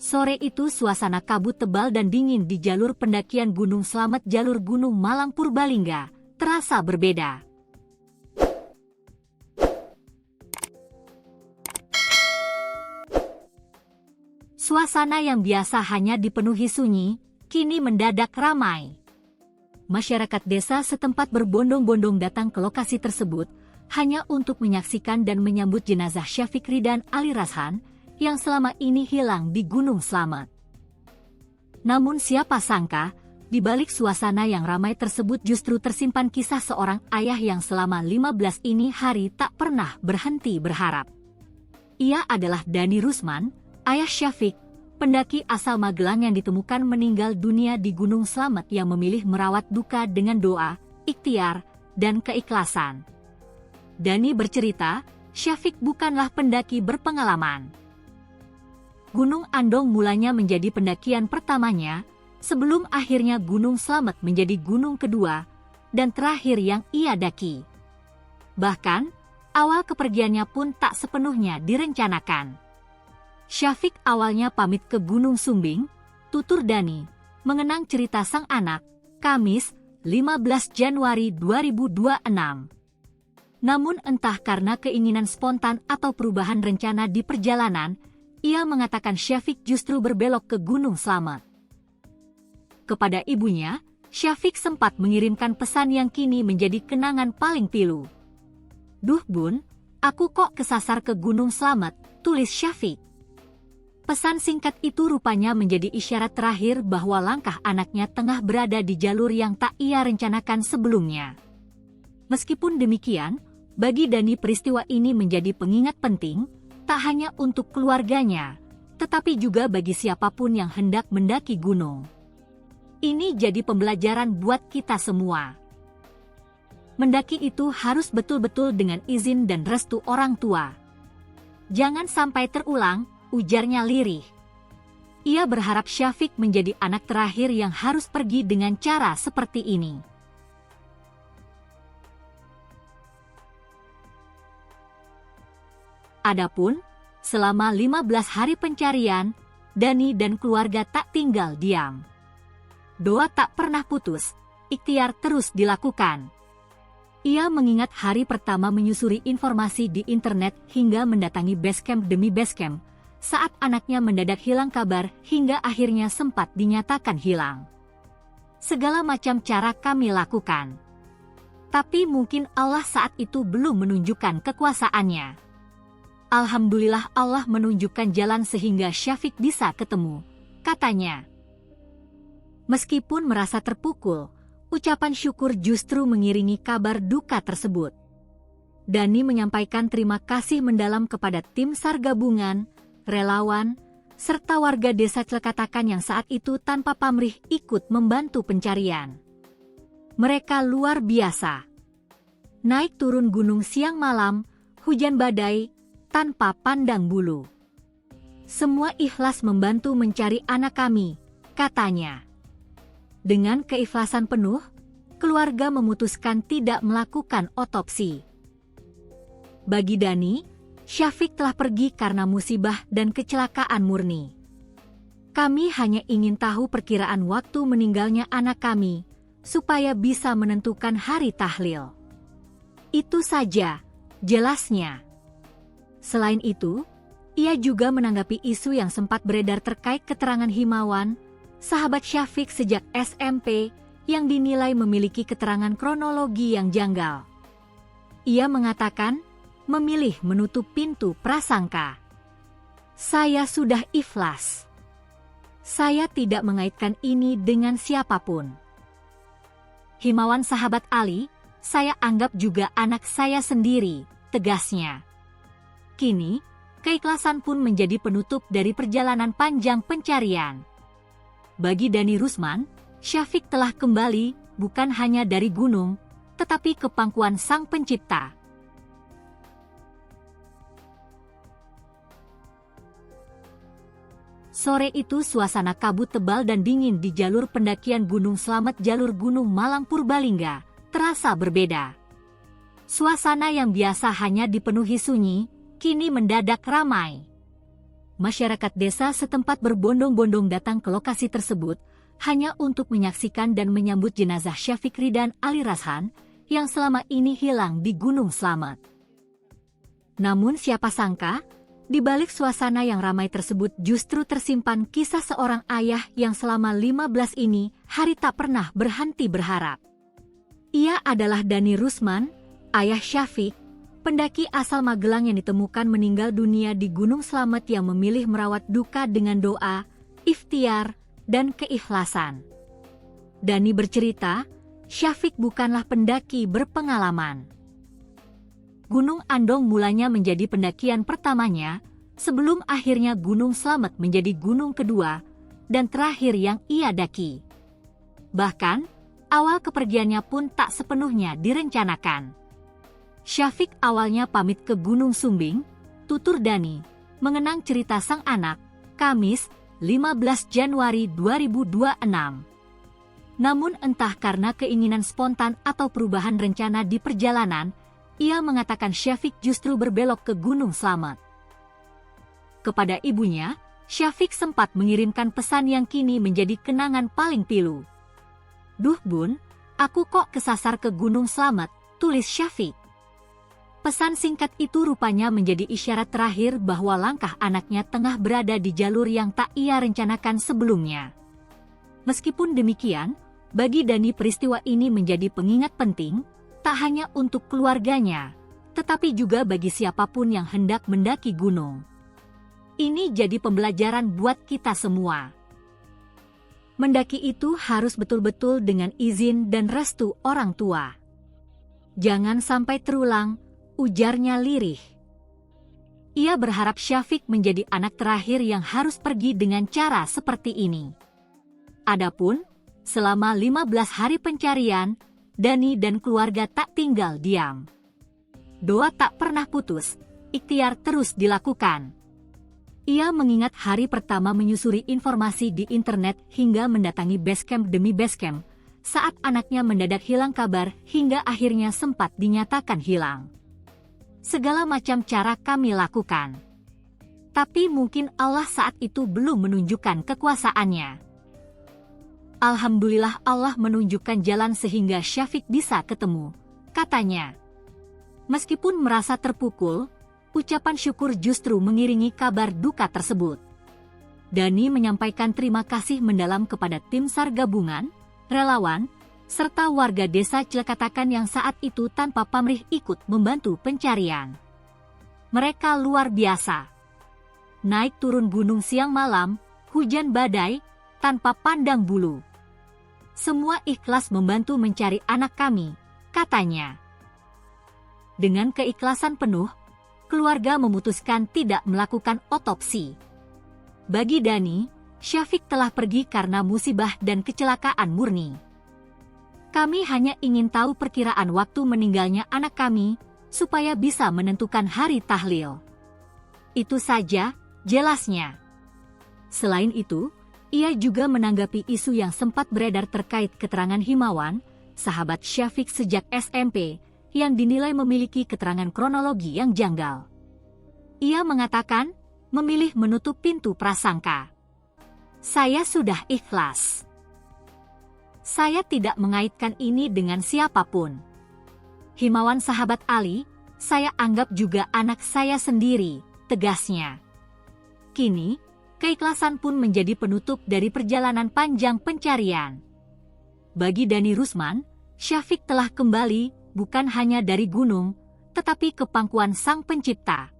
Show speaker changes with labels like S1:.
S1: Sore itu suasana kabut tebal dan dingin di jalur pendakian Gunung Slamet jalur Gunung Malang Purbalingga terasa berbeda. Suasana yang biasa hanya dipenuhi sunyi, kini mendadak ramai. Masyarakat desa setempat berbondong-bondong datang ke lokasi tersebut hanya untuk menyaksikan dan menyambut jenazah Syafiq Ridan Ali Rashan yang selama ini hilang di Gunung Slamet. Namun siapa sangka, di balik suasana yang ramai tersebut justru tersimpan kisah seorang ayah yang selama 15 ini hari tak pernah berhenti berharap. Ia adalah Dani Rusman, ayah Syafiq, pendaki asal Magelang yang ditemukan meninggal dunia di Gunung Slamet yang memilih merawat duka dengan doa, ikhtiar, dan keikhlasan. Dani bercerita, Syafiq bukanlah pendaki berpengalaman. Gunung Andong mulanya menjadi pendakian pertamanya, sebelum akhirnya Gunung Slamet menjadi gunung kedua dan terakhir yang ia daki. Bahkan, awal kepergiannya pun tak sepenuhnya direncanakan. Syafiq awalnya pamit ke Gunung Sumbing, tutur Dani, mengenang cerita sang anak, Kamis, 15 Januari 2026. Namun entah karena keinginan spontan atau perubahan rencana di perjalanan, ia mengatakan Syafiq justru berbelok ke Gunung Slamet. Kepada ibunya, Syafiq sempat mengirimkan pesan yang kini menjadi kenangan paling pilu. "Duh bun, aku kok kesasar ke Gunung Slamet," tulis Syafiq. Pesan singkat itu rupanya menjadi isyarat terakhir bahwa langkah anaknya tengah berada di jalur yang tak ia rencanakan sebelumnya. Meskipun demikian, bagi Dani peristiwa ini menjadi pengingat penting, tak hanya untuk keluarganya, tetapi juga bagi siapapun yang hendak mendaki gunung. Ini jadi pembelajaran buat kita semua. Mendaki itu harus betul-betul dengan izin dan restu orang tua. Jangan sampai terulang, ujarnya lirih. Ia berharap Syafiq menjadi anak terakhir yang harus pergi dengan cara seperti ini. Adapun, selama 15 hari pencarian, Dani dan keluarga tak tinggal diam. Doa tak pernah putus, ikhtiar terus dilakukan. Ia mengingat hari pertama menyusuri informasi di internet hingga mendatangi basecamp demi basecamp, saat anaknya mendadak hilang kabar hingga akhirnya sempat dinyatakan hilang. Segala macam cara kami lakukan. Tapi mungkin Allah saat itu belum menunjukkan kekuasaannya. Alhamdulillah Allah menunjukkan jalan sehingga Syafiq bisa ketemu, katanya. Meskipun merasa terpukul, ucapan syukur justru mengiringi kabar duka tersebut. Dani menyampaikan terima kasih mendalam kepada tim SAR gabungan, relawan, serta warga desa Celekatakan yang saat itu tanpa pamrih ikut membantu pencarian. Mereka luar biasa. Naik turun gunung siang malam, hujan badai, tanpa pandang bulu. Semua ikhlas membantu mencari anak kami, katanya. Dengan keikhlasan penuh, keluarga memutuskan tidak melakukan otopsi. Bagi Dani, Syafiq telah pergi karena musibah dan kecelakaan murni. Kami hanya ingin tahu perkiraan waktu meninggalnya anak kami, supaya bisa menentukan hari tahlil. Itu saja, jelasnya. Selain itu, ia juga menanggapi isu yang sempat beredar terkait keterangan Himawan, sahabat Syafiq sejak SMP, yang dinilai memiliki keterangan kronologi yang janggal. Ia mengatakan, memilih menutup pintu prasangka. Saya sudah ikhlas. Saya tidak mengaitkan ini dengan siapapun. Himawan sahabat Ali, saya anggap juga anak saya sendiri, tegasnya. Kini, keikhlasan pun menjadi penutup dari perjalanan panjang pencarian. Bagi Dani Rusman, Syafiq telah kembali bukan hanya dari gunung, tetapi ke pangkuan Sang Pencipta. Sore itu suasana kabut tebal dan dingin di jalur pendakian Gunung Slamet jalur Gunung Malang Purbalingga terasa berbeda. Suasana yang biasa hanya dipenuhi sunyi, kini mendadak ramai. Masyarakat desa setempat berbondong-bondong datang ke lokasi tersebut hanya untuk menyaksikan dan menyambut jenazah Syafiq Ridan Ali Rashan yang selama ini hilang di Gunung Slamet. Namun siapa sangka, di balik suasana yang ramai tersebut justru tersimpan kisah seorang ayah yang selama 15 hari tak pernah berhenti berharap. Ia adalah Dhani Rusman, ayah Syafiq, pendaki asal Magelang yang ditemukan meninggal dunia di Gunung Slamet yang memilih merawat duka dengan doa, ikhtiar, dan keikhlasan. Dhani bercerita, Syafiq bukanlah pendaki berpengalaman. Gunung Andong mulanya menjadi pendakian pertamanya, sebelum akhirnya Gunung Slamet menjadi gunung kedua dan terakhir yang ia daki. Bahkan, awal kepergiannya pun tak sepenuhnya direncanakan. Syafiq awalnya pamit ke Gunung Sumbing, tutur Dhani, mengenang cerita sang anak, Kamis, 15 Januari 2026. Namun entah karena keinginan spontan atau perubahan rencana di perjalanan, ia mengatakan Syafiq justru berbelok ke Gunung Slamet. Kepada ibunya, Syafiq sempat mengirimkan pesan yang kini menjadi kenangan paling pilu. "Duh bun, aku kok kesasar ke Gunung Slamet," tulis Syafiq. Pesan singkat itu rupanya menjadi isyarat terakhir bahwa langkah anaknya tengah berada di jalur yang tak ia rencanakan sebelumnya. Meskipun demikian, bagi Dhani peristiwa ini menjadi pengingat penting, tak hanya untuk keluarganya, tetapi juga bagi siapapun yang hendak mendaki gunung. Ini jadi pembelajaran buat kita semua. Mendaki itu harus betul-betul dengan izin dan restu orang tua. Jangan sampai terulang, ujarnya lirih. Ia berharap Syafiq menjadi anak terakhir yang harus pergi dengan cara seperti ini. Adapun, selama 15 hari pencarian, Dhani dan keluarga tak tinggal diam. Doa tak pernah putus, ikhtiar terus dilakukan. Ia mengingat hari pertama menyusuri informasi di internet hingga mendatangi basecamp demi basecamp, saat anaknya mendadak hilang kabar hingga akhirnya sempat dinyatakan hilang. Segala macam cara kami lakukan. Tapi mungkin Allah saat itu belum menunjukkan kekuasaannya. Alhamdulillah Allah menunjukkan jalan sehingga Syafiq bisa ketemu, katanya. Meskipun merasa terpukul, ucapan syukur justru mengiringi kabar duka tersebut. Dhani menyampaikan terima kasih mendalam kepada tim SAR gabungan, relawan, serta warga desa Cilekatakan yang saat itu tanpa pamrih ikut membantu pencarian. Mereka luar biasa. Naik turun gunung siang malam, hujan badai, tanpa pandang bulu. Semua ikhlas membantu mencari anak kami, katanya. Dengan keikhlasan penuh, keluarga memutuskan tidak melakukan otopsi. Bagi Dhani, Syafiq telah pergi karena musibah dan kecelakaan murni. Kami hanya ingin tahu perkiraan waktu meninggalnya anak kami, supaya bisa menentukan hari tahlil. Itu saja, jelasnya. Selain itu, ia juga menanggapi isu yang sempat beredar terkait keterangan Himawan, sahabat Syafiq sejak SMP, yang dinilai memiliki keterangan kronologi yang janggal. Ia mengatakan, memilih menutup pintu prasangka. Saya sudah ikhlas. Saya tidak mengaitkan ini dengan siapapun. Himawan sahabat Ali, saya anggap juga anak saya sendiri, tegasnya. Kini, keikhlasan pun menjadi penutup dari perjalanan panjang pencarian. Bagi Dhani Rusman, Syafiq telah kembali bukan hanya dari gunung, tetapi ke pangkuan Sang Pencipta.